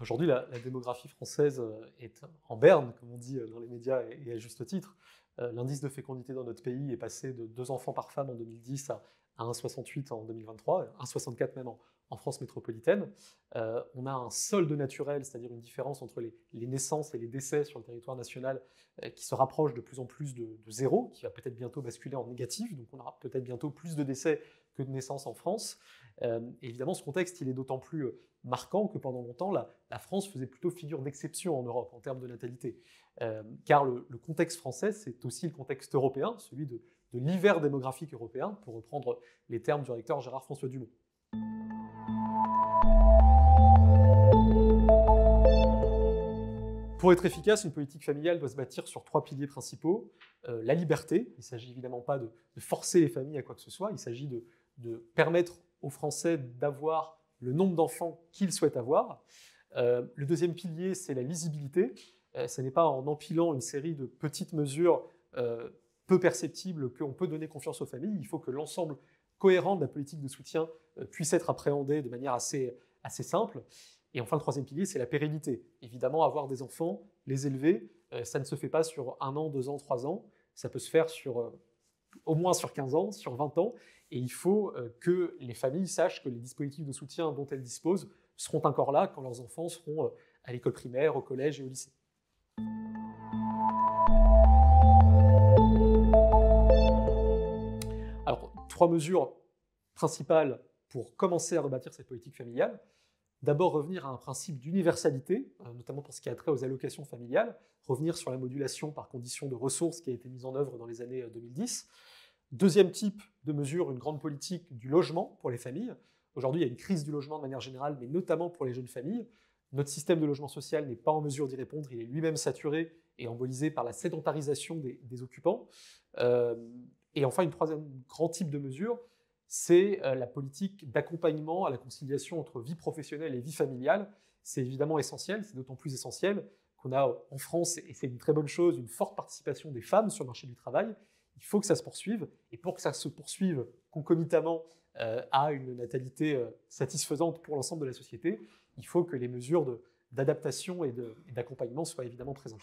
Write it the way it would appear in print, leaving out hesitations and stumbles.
Aujourd'hui, la démographie française est en berne, comme on dit dans les médias, et à juste titre. L'indice de fécondité dans notre pays est passé de 2 enfants par femme en 2010 à 1,68 en 2023, 1,64 même en France métropolitaine. On a un solde naturel, c'est-à-dire une différence entre les naissances et les décès sur le territoire national qui se rapproche de plus en plus de zéro, qui va peut-être bientôt basculer en négatif, donc on aura peut-être bientôt plus de décès que de naissances en France. Et évidemment, ce contexte, il est d'autant plus marquant que pendant longtemps, la France faisait plutôt figure d'exception en Europe en termes de natalité. Car le contexte français, c'est aussi le contexte européen, celui de l'hiver démographique européen, pour reprendre les termes du recteur Gérard-François Dumont. Pour être efficace, une politique familiale doit se bâtir sur 3 piliers principaux. La liberté, il ne s'agit évidemment pas de forcer les familles à quoi que ce soit, il s'agit de permettre aux Français d'avoir le nombre d'enfants qu'ils souhaitent avoir. Le deuxième pilier, c'est la lisibilité. Ce n'est pas en empilant une série de petites mesures peu perceptibles qu'on peut donner confiance aux familles. Il faut que l'ensemble cohérent de la politique de soutien puisse être appréhendé de manière assez simple. Et enfin, le troisième pilier, c'est la pérennité. Évidemment, avoir des enfants, les élever, ça ne se fait pas sur 1 an, 2 ans, 3 ans. Ça peut se faire au moins sur 15 ans, sur 20 ans. Et il faut que les familles sachent que les dispositifs de soutien dont elles disposent seront encore là quand leurs enfants seront à l'école primaire, au collège et au lycée. Alors, 3 mesures principales pour commencer à rebâtir cette politique familiale. D'abord, revenir à un principe d'universalité, notamment pour ce qui a trait aux allocations familiales, revenir sur la modulation par condition de ressources qui a été mise en œuvre dans les années 2010. Deuxième type de mesure, une grande politique du logement pour les familles. Aujourd'hui, il y a une crise du logement de manière générale, mais notamment pour les jeunes familles. Notre système de logement social n'est pas en mesure d'y répondre, il est lui-même saturé et embolisé par la sédentarisation des occupants. Et enfin, une troisième grand type de mesure, c'est la politique d'accompagnement à la conciliation entre vie professionnelle et vie familiale. C'est évidemment essentiel, c'est d'autant plus essentiel qu'on a en France, et c'est une très bonne chose, une forte participation des femmes sur le marché du travail. Il faut que ça se poursuive, et pour que ça se poursuive concomitamment à une natalité satisfaisante pour l'ensemble de la société, il faut que les mesures d'adaptation et d'accompagnement soient évidemment présentes.